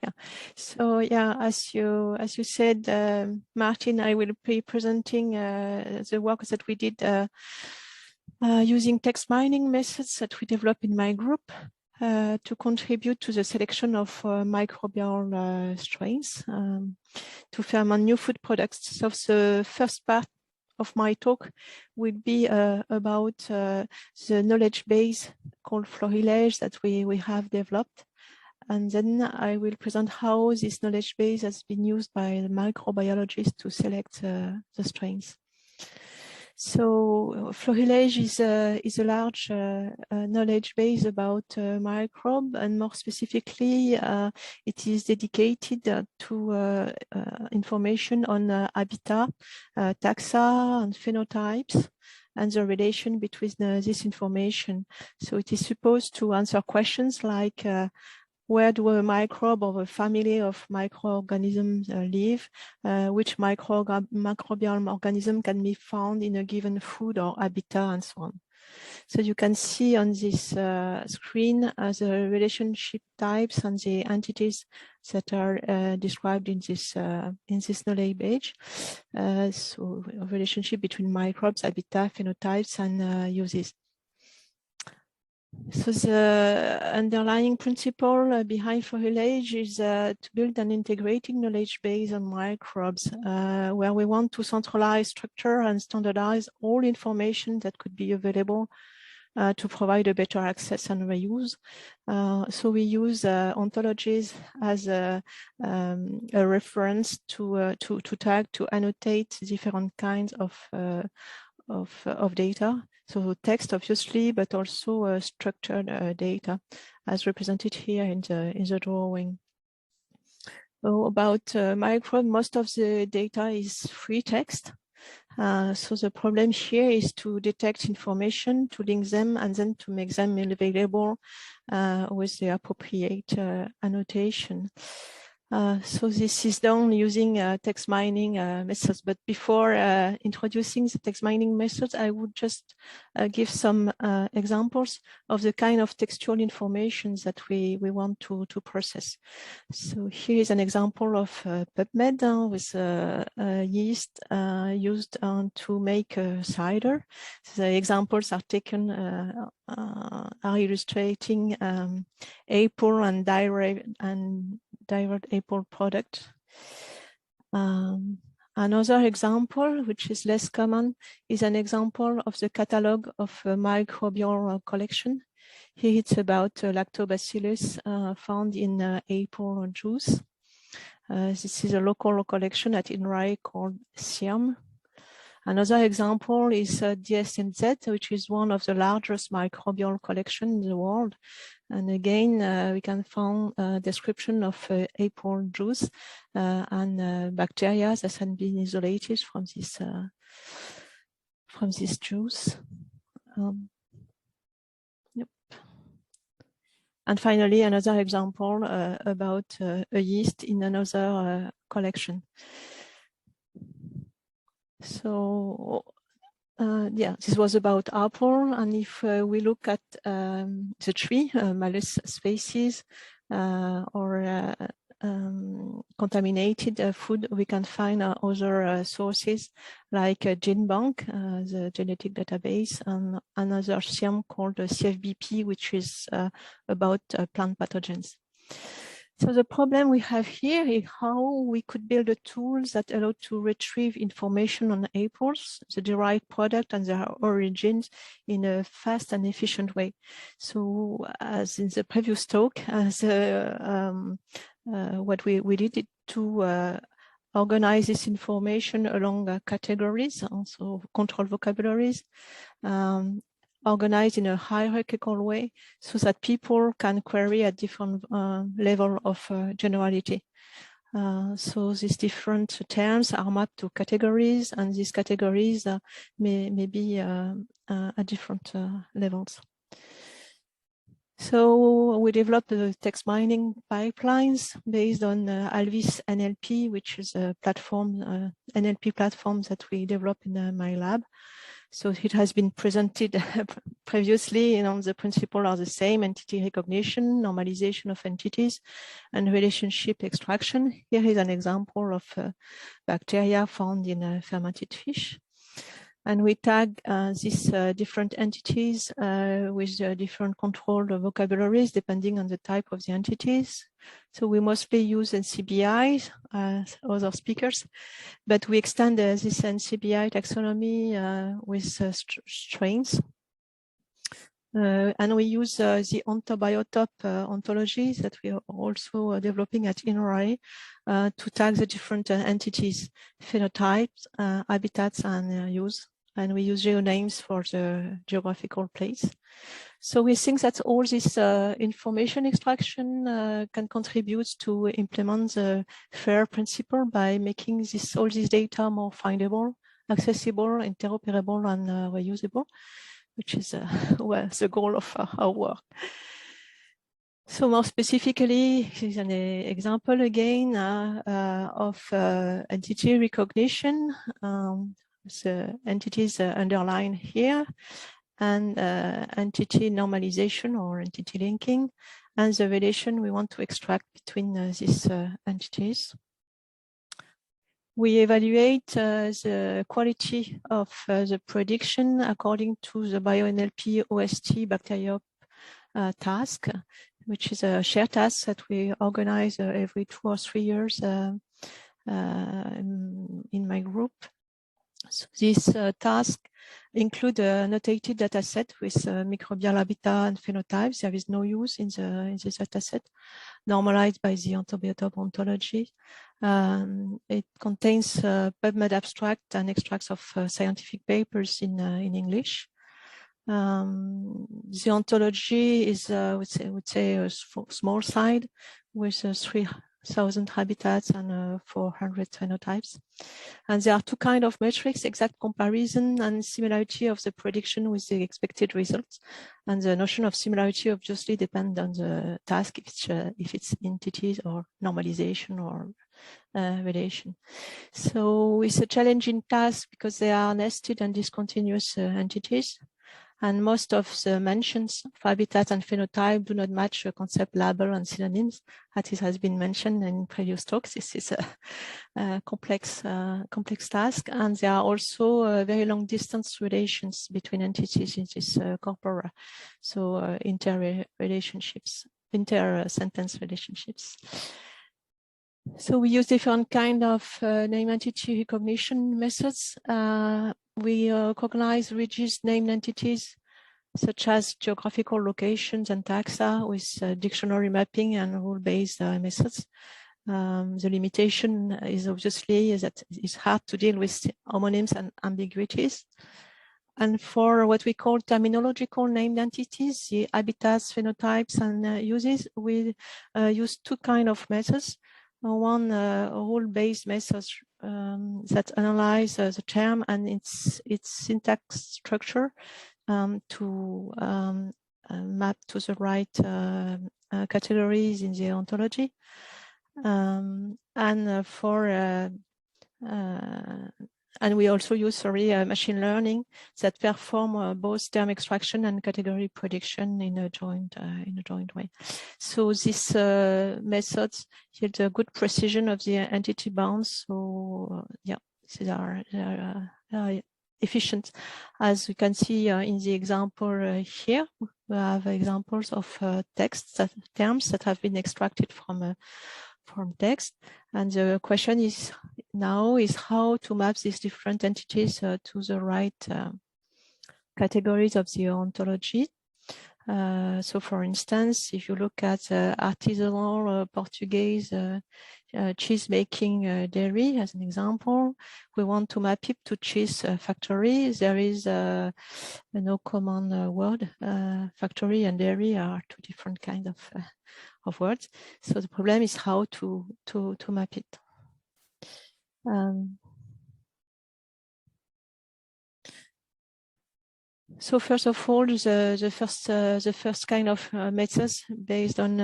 Yeah. So yeah, as you said, Martin, I will be presenting the work that we did using text mining methods that we developed in my group to contribute to the selection of microbial strains to ferment new food products. So the first part of my talk will be about the knowledge base called Florilege that we have developed. And then I will present how this knowledge base has been used by the microbiologists to select the strains. So Florilege is a large knowledge base about microbe, and more specifically, it is dedicated to information on habitat, taxa, and phenotypes, and the relation between this information. So it is supposed to answer questions like where do a microbe or a family of microorganisms live? Which microbial organism can be found in a given food or habitat, and so on. So you can see on this screen the relationship types and the entities that are described in this knowledge base. So a relationship between microbes, habitat, phenotypes, and uses. So the underlying principle behind Florilege is to build an integrated knowledge base on microbes, where we want to centralize, structure, and standardize all information that could be available to provide a better access and reuse. So we use ontologies as a reference to tag, to annotate different kinds of data. So text, obviously, but also structured data, as represented here in the drawing. So about microbe, most of the data is free text. So the problem here is to detect information, to link them, and then to make them available with the appropriate annotation. So this is done using text mining methods. But before introducing the text mining methods, I would just give some examples of the kind of textual information that we want to process. So here is an example of PubMed with yeast used to make cider. So the examples are taken are illustrating apple and direct apple product. Another example, which is less common, is an example of the catalog of a microbial collection. Here it's about lactobacillus found in apple juice. This is a local collection at INRAE called SIAM. Another example is DSMZ, which is one of the largest microbial collections in the world. And again, we can find a description of apple juice and bacteria that have been isolated from this juice. Yep. And finally, another example about a yeast in another collection. So yeah, this was about apple. And if we look at the tree, Malus species, or contaminated food, we can find other sources like GenBank, the genetic database, and another SIAM called CFBP, which is about plant pathogens. So the problem we have here is how we could build a tool that allow to retrieve information on apples, the derived product and their origins in a fast and efficient way. So as in the previous talk, what we did to organize this information along categories, also control vocabularies, organized in a hierarchical way so that people can query at different level of generality. So these different terms are mapped to categories, and these categories may be at different levels. So we developed the text mining pipelines based on Alvis NLP, which is a platform, NLP platform that we developed in my lab. So it has been presented previously, and the principles are the same: entity recognition, normalization of entities, and relationship extraction. Here is an example of bacteria found in fermented fish. And we tag these different entities with different controlled vocabularies depending on the type of the entities. So we mostly use NCBI as other speakers, but we extend this NCBI taxonomy with strains. And we use the ontobiotope ontologies that we are also developing at INRAE to tag the different entities, phenotypes, habitats, and use. And we use geonames for the geographical place. So we think that all this information extraction can contribute to implement the FAIR principle by making all this data more findable, accessible, interoperable, and reusable, which is well, the goal of our work. So more specifically, here's an example again of entity recognition. The entities underlined here, and entity normalization or entity linking, and the relation we want to extract between these entities. We evaluate the quality of the prediction according to the BioNLP OST Bacteriop task, which is a shared task that we organize every 2 or 3 years in my group. So this task include a annotated data set with microbial habitat and phenotypes. There is no use in this data set, normalized by the ontobiotope ontology. It contains PubMed abstract and extracts of scientific papers in English. The ontology is, I would say a small side with 3,000 habitats and 400 phenotypes. And there are 2 kinds of metrics: exact comparison and similarity of the prediction with the expected results. And the notion of similarity obviously depends on the task, if it's entities or normalization or relation. So it's a challenging task because they are nested and discontinuous entities. And most of the mentions of habitat and phenotype do not match the concept, label, and synonyms, as it has been mentioned in previous talks. This is a complex task, and there are also very long distance relations between entities in this corpora, so inter-sentence relationships. So we use different kind of name entity recognition methods. We recognize rigid named entities such as geographical locations and taxa with dictionary mapping and rule-based methods. The limitation is obviously that it's hard to deal with homonyms and ambiguities. And for what we call terminological named entities, the habitats, phenotypes, and uses, we use 2 kinds of methods. One rule-based method that analyze the term and its syntax structure to map to the right categories in the ontology, and we also use machine learning that perform both term extraction and category prediction in a joint way. So these methods yield a good precision of the entity bounds. So yeah, these are efficient. As we can see in the example here, we have examples of terms that have been extracted from text. And the question is how to map these different entities to the right categories of the ontology. So for instance, if you look at artisanal Portuguese cheese making dairy as an example, we want to map it to cheese factory. There is no common word. Factory and dairy are 2 different kinds of words. So the problem is how to map it. So first of all, the first kind of methods based on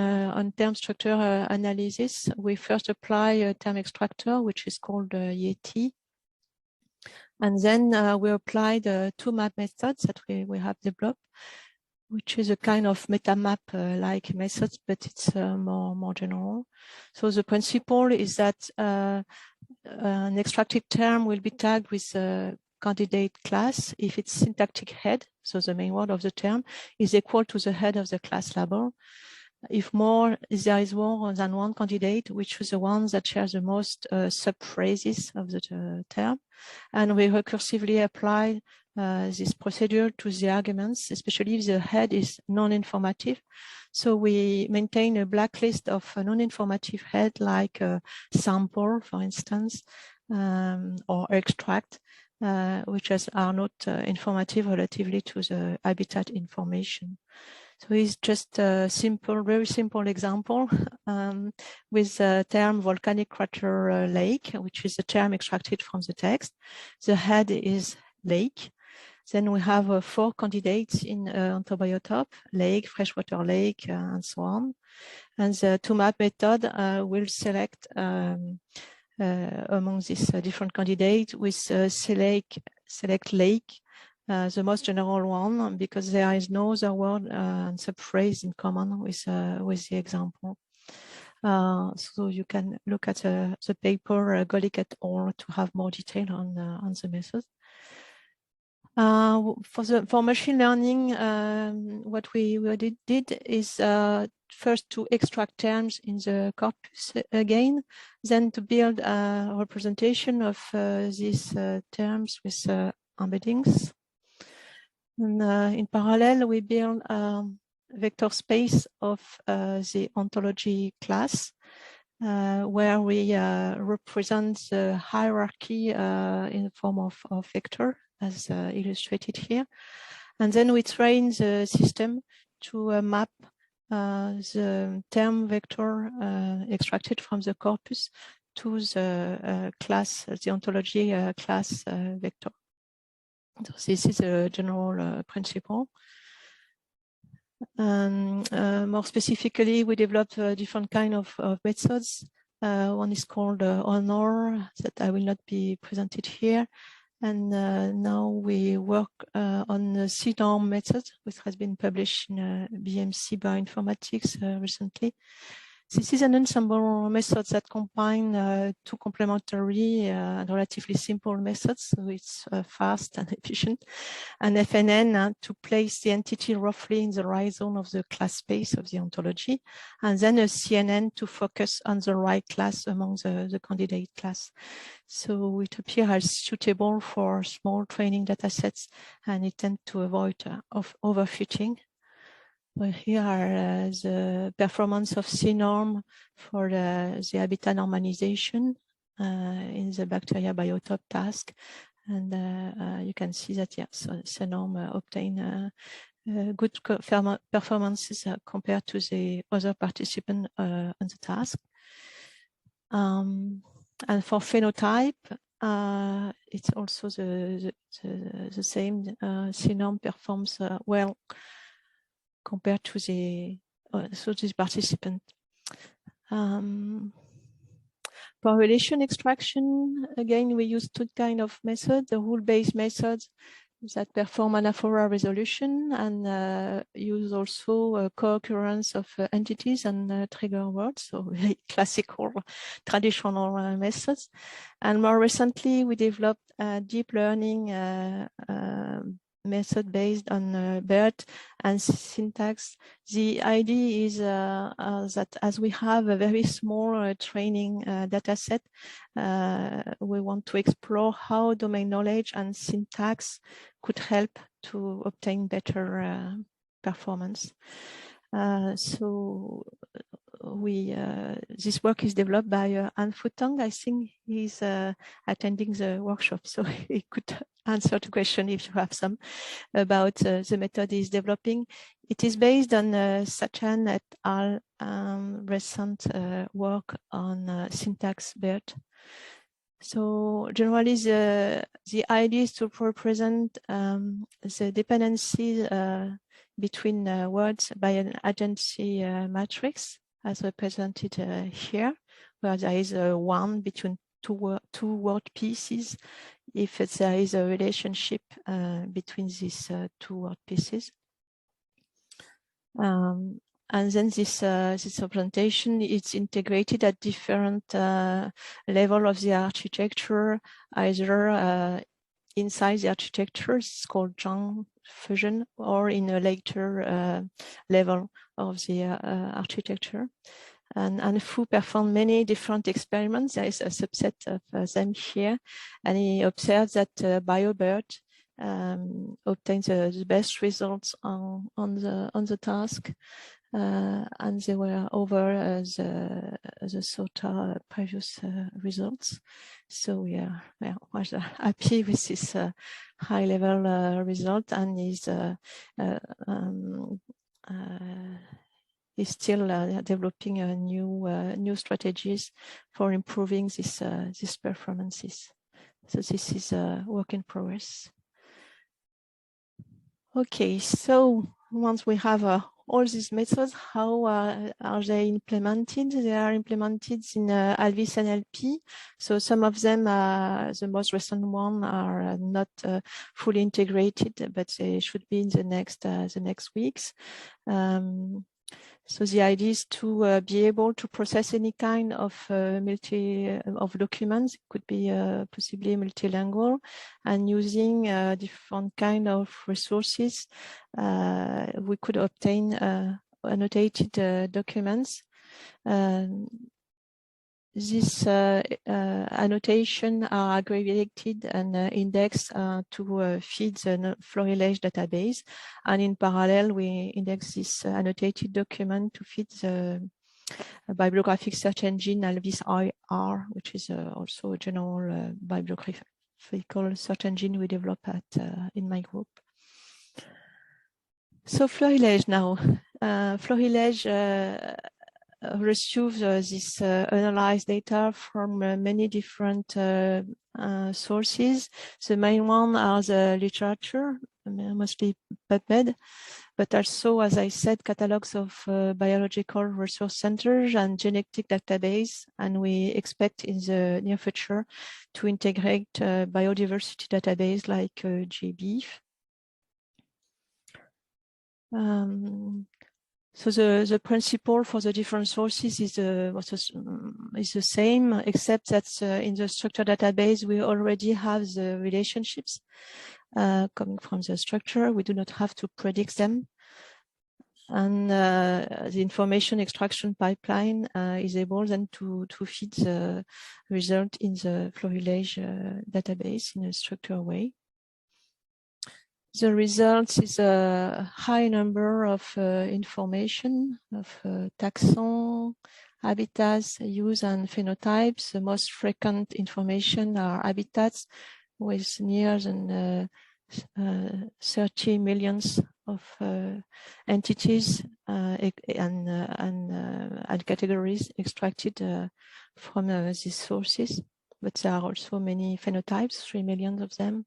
term structure analysis, we first apply a term extractor, which is called Yeti. And then we applied 2 map methods that we have developed, which is a kind of meta map like methods, but it's more general. So the principle is that an extracted term will be tagged with a candidate class if its syntactic head, so the main word of the term, is equal to the head of the class label. If there is more than one candidate, we choose the ones that share the most subphrases of the term. And we recursively apply this procedure to the arguments, especially if the head is non-informative. So we maintain a blacklist of a non-informative head like sample, for instance, or extract, which are not informative relatively to the habitat information. So it's just a simple, very simple example with the term volcanic crater lake, which is a term extracted from the text. The head is lake. Then we have 4 candidates in antobiotope, lake, freshwater lake, and so on. And the 2map method will select among these different candidates with select lake, the most general one, because there is no other word and subphrase in common with the example. So you can look at the paper Golik et al. To have more detail on the method. For machine learning, what we did is first to extract terms in the corpus again, then to build a representation of these terms with embeddings. And in parallel, we build a vector space of the ontology class, where we represent the hierarchy in the form of vector, as illustrated here. And then we train the system to map the term vector extracted from the corpus to the class, the ontology class vector. So this is a general principle. More specifically, we developed different kind of methods. One is called honor, that I will not be presented here. And now we work on the CNORM method, which has been published in BMC Bioinformatics recently. This is an ensemble method that combine 2 complementary and relatively simple methods, so it's fast and efficient. An FNN to place the entity roughly in the right zone of the class space of the ontology, and then a CNN to focus on the right class among the candidate class. So it appears as suitable for small training data sets, and it tends to avoid overfitting. Well, here are the performance of CNORM for the habitat normalization in the bacteria biotope task. And you can see that, yeah, so CNORM obtain good performances compared to the other participants on the task. And for phenotype, it's also the same. CNORM performs well compared to the participant. For relation extraction, again, we use 2 kind of methods: the rule-based methods that perform anaphora resolution and use also co-occurrence of entities and trigger words, so very classical, traditional methods. And more recently, we developed a deep learning method based on BERT and syntax. The idea is that as we have a very small training data set, we want to explore how domain knowledge and syntax could help to obtain better performance. So this work is developed by Anh Phu Tong. I think he's attending the workshop, so he could answer the question if you have some about the method he's developing. It is based on Sachan et al. Recent work on syntax BERT. So generally, the idea is to represent the dependencies between words by an adjacency matrix, as represented here, where there is a 1 between two word pieces if there is a relationship between these two word pieces. And then this representation is integrated at different level of the architecture, either inside the architecture, it's called joint fusion, or in a later level of the architecture. And Fu performed many different experiments. There is a subset of them here, and he observed that BioBERT obtained the best results on the task, and they were over the SOTA previous results. So we are was happy with this high level result, and is still developing new strategies for improving these performances. So this is a work in progress. Okay, so once we have all these methods, how are they implemented? They are implemented in ALVIS NLP. So some of them, the most recent one, are not fully integrated, but they should be in the next weeks. So the idea is to be able to process any kind of documents. It could be possibly multilingual, and using different kind of resources, we could obtain annotated documents. These annotation are aggregated and indexed to feed the Florilege database. And in parallel, we index this annotated document to feed the bibliographic search engine ALVIS IR, which is also a general bibliographical search engine we develop in my group. So Florilege now. Florilege receives this analyzed data from many different sources. The main one are the literature, mostly PubMed, but also, as I said, catalogs of biological resource centers and genetic database. And we expect in the near future to integrate biodiversity database like GBIF. So the principle for the different sources is the same, except that in the structured database, we already have the relationships coming from the structure. We do not have to predict them. And the information extraction pipeline is able then to feed the result in the Florilege database in a structured way. The result is a high number of information of taxon, habitats, use, and phenotypes. The most frequent information are habitats with near than 30 million of entities and categories extracted from these sources. But there are also many phenotypes, 3 million of them.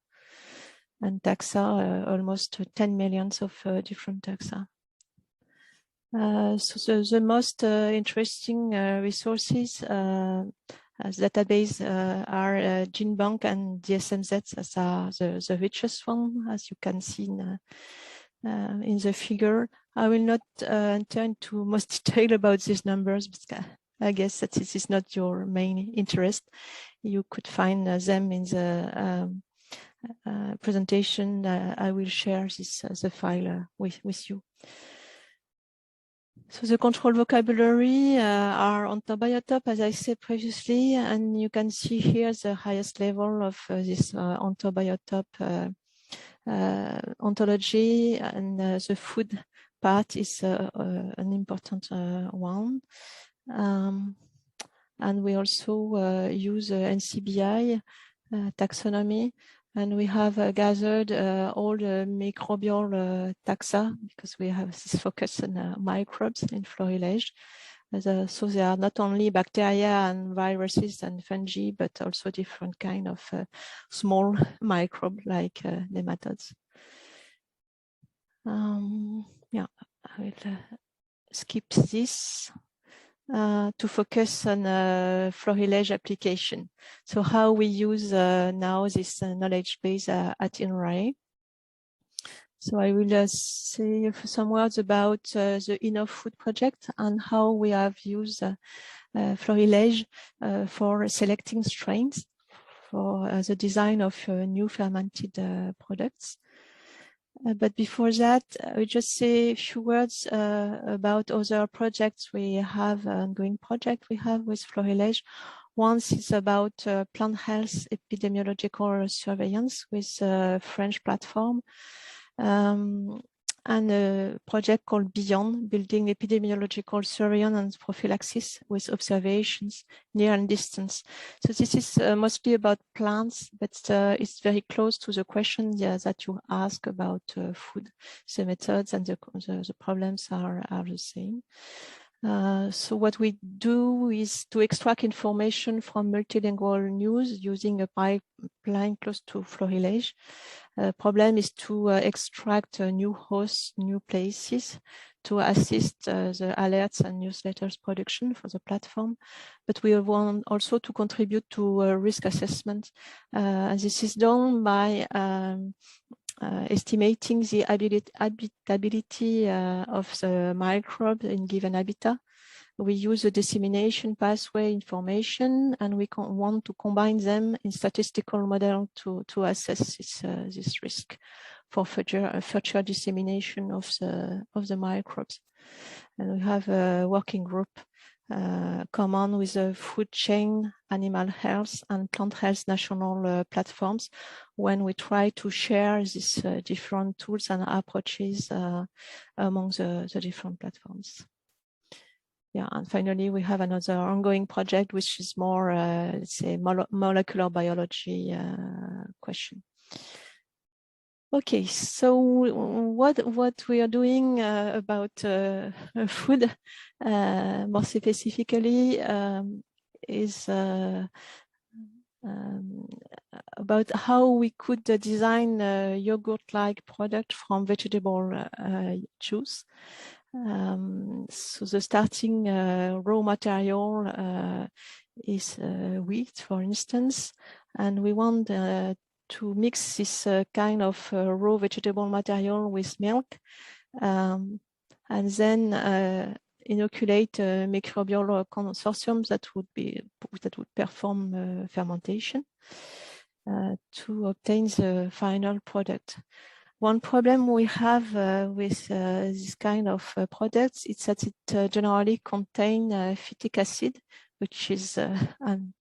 And taxa, almost 10 million of different taxa. So the most interesting resources as database are GenBank and DSMZ, as are the richest one, as you can see in the figure. I will not enter into most detail about these numbers, but I guess that this is not your main interest. You could find them in the presentation. I will share the file with you. So the control vocabulary are OntoBiotop, as I said previously, and you can see here the highest level of this OntoBiotop ontology, and the food part is an important one. And we also use NCBI taxonomy. And we have gathered all the microbial taxa, because we have this focus on microbes in Florilege. So they are not only bacteria and viruses and fungi, but also different kind of small microbes like nematodes. Yeah, I will skip this. to focus on florilege application. So how we use now this knowledge base at INRAE. So I will say some words about the Enough Food project and how we have used florilege for selecting strains for the design of new fermented products. But before that, I will just say a few words about other projects we have, ongoing project we have with florilege. One is about plant health epidemiological surveillance with a French platform, and a project called Beyond, building epidemiological surveillance and prophylaxis with observations near and distance. So this is mostly about plants, but it's very close to the question that you ask about food. The methods and the problems are the same. So what we do is to extract information from multilingual news using a pipeline close to florilege. Problem is to extract new hosts, new places, to assist the alerts and newsletters production for the platform. But we want also to contribute to risk assessment. And this is done by estimating the habitability of the microbes in given habitat. We use the dissemination pathway information, and we want to combine them in statistical model to assess this risk for future dissemination of the microbes. And we have a working group common with the food chain, animal health, and plant health national platforms when we try to share these different tools and approaches among the different platforms. Yeah, and finally, we have another ongoing project, which is more, let's say, molecular biology question. Okay, so what we are doing about food, more specifically, is about how we could design a yogurt-like product from vegetable juice. So the starting raw material is wheat, for instance, and we want to mix this kind of raw vegetable material with milk, and then inoculate a microbial consortium that would perform fermentation to obtain the final product. One problem we have with this kind of products is that it generally contains phytic acid, which is a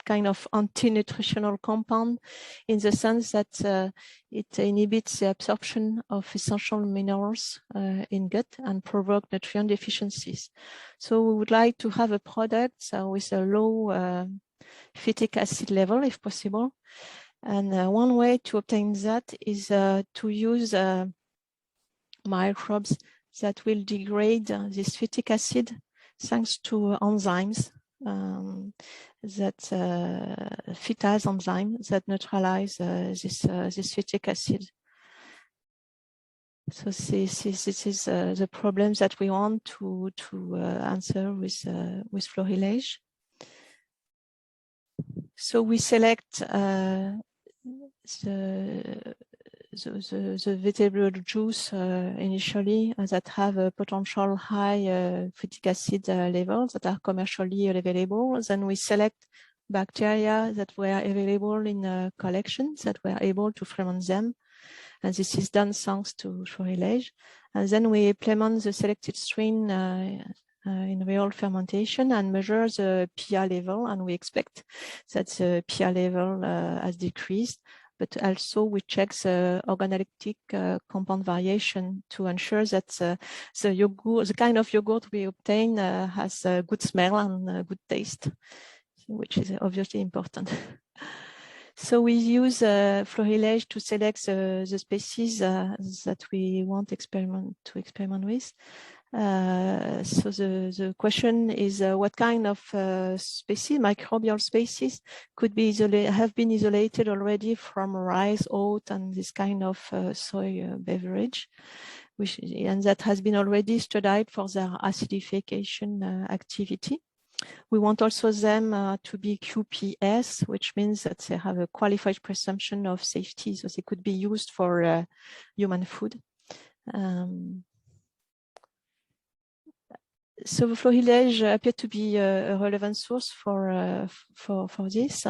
kind of anti-nutritional compound in the sense that it inhibits the absorption of essential minerals in gut and provoke nutrient deficiencies. So we would like to have a product with a low phytic acid level, if possible. And one way to obtain that is to use microbes that will degrade this phytic acid thanks to enzymes that phytase enzyme that neutralize this phytic acid. So this is the problem that we want to answer with florilege. So we select the vegetable juice initially that have a potential high phytic acid levels that are commercially available. Then we select bacteria that were available in collections that were able to ferment them. And this is done thanks to florilege. And then we implement the selected strain in real fermentation and measure the pH level, and we expect that the pH level has decreased, but also we check the organoleptic compound variation to ensure that the yogurt, the kind of yogurt we obtain has a good smell and good taste, which is obviously important. So we use florilege to select the species that we want to experiment with. So the question is what kind of species, microbial species, could be have been isolated already from rice, oat, and this kind of soy beverage, and that has been already studied for their acidification activity. We want also them to be QPS, which means that they have a qualified presumption of safety, so they could be used for human food. So Florilege appeared to be a relevant source for this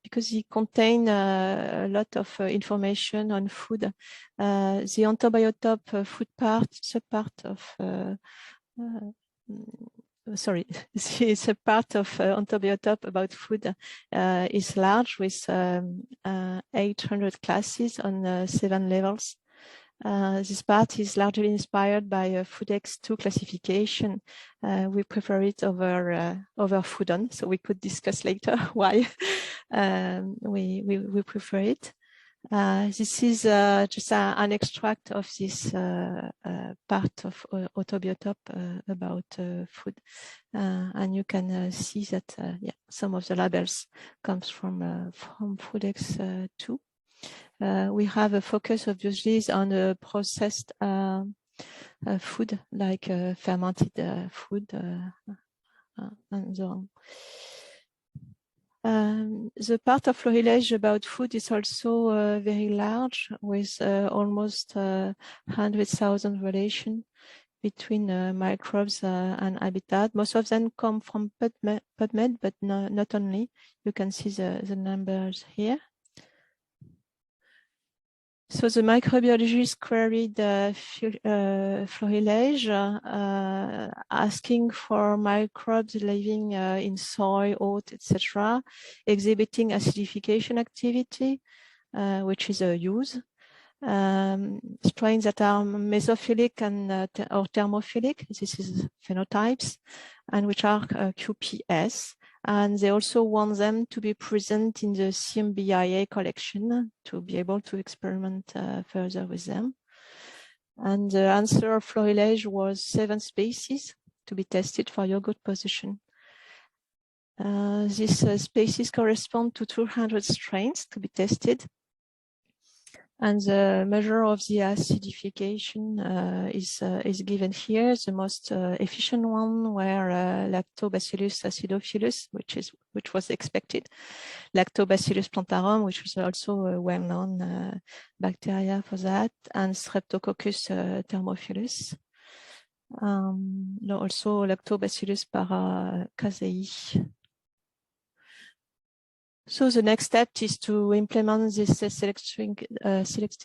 because it contains a lot of information on food. The Ontobiotope food subpart of sorry, it's a part of Ontobiotope about food is large with 800 classes on 7 levels. This part is largely inspired by Foodex2 classification. We prefer it over Foodon, so we could discuss later why we prefer it. This is just an extract of this part of Ontobiotope about food, and you can see that yeah, some of the labels comes from Foodex2. We have a focus obviously on processed food like fermented food and so on. The part of Florilege about food is also very large, with almost 100,000 relations between microbes and habitat. Most of them come from PubMed, but not only. You can see the numbers here. So the microbiologists queried Florilege, asking for microbes living in soil, oat, etc., exhibiting acidification activity, which is a use. Strains that are mesophilic and or thermophilic, this is phenotypes, and which are QPS. And they also want them to be present in the CMBIA collection to be able to experiment further with them. And the answer of Florilege was 7 species to be tested for yogurt position. These species correspond to 200 strains to be tested. And the measure of the acidification is given here. The most efficient one were Lactobacillus acidophilus, which was expected, Lactobacillus plantarum, which was also a well-known bacteria for that, and Streptococcus thermophilus. Also Lactobacillus paracasei. So the next step is to implement this selected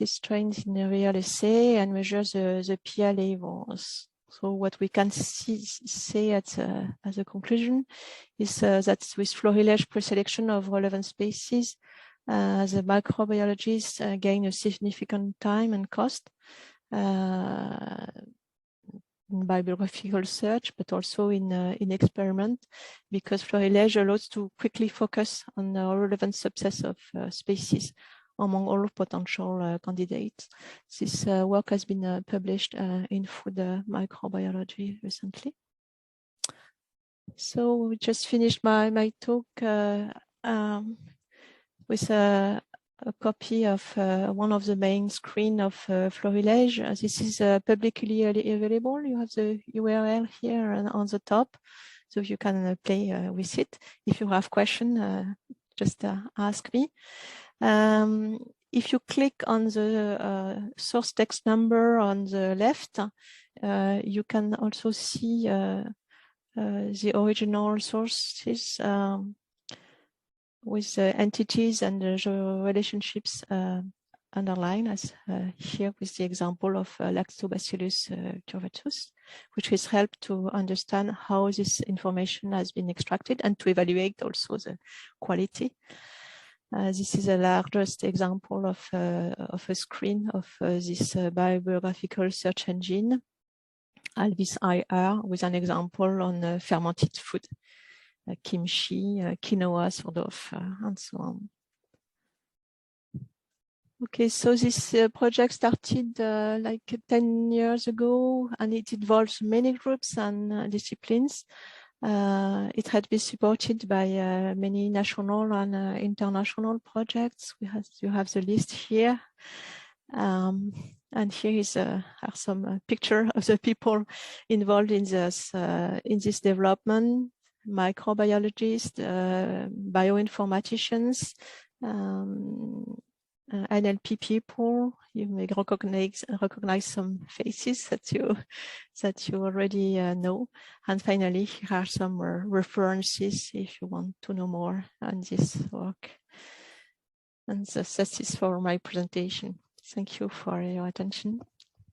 strains in a real assay and measure the pH levels. So what we can say as a conclusion is that with Florilege preselection of relevant species, the microbiologists gain a significant time and cost in bibliographical search, but also in experiment, because Florilege allows to quickly focus on a relevant subset of species among all potential candidates. This work has been published in Food Microbiology recently. So we just finished my talk with a copy of one of the main screen of Florilege. This is publicly available. You have the URL here and on the top, so you can play with it. If you have questions, just ask me. If you click on the source text number on the left, you can also see the original sources with the entities and the relationships underlined, as here with the example of Lactobacillus curvatus, which has helped to understand how this information has been extracted and to evaluate also the quality. This is the largest example of a screen of this bibliographical search engine, Albis IR, with an example on fermented food. Kimchi, quinoa, sort of, and so on. Okay, so this project started like 10 years ago, and it involves many groups and disciplines. It had been supported by many national and international projects. You have the list here. And here are some pictures of the people involved in this development. microbiologists, bioinformaticians, NLP people. You may recognize some faces that you already know. And finally, here are some references if you want to know more on this work. And that is for my presentation. Thank you for your attention.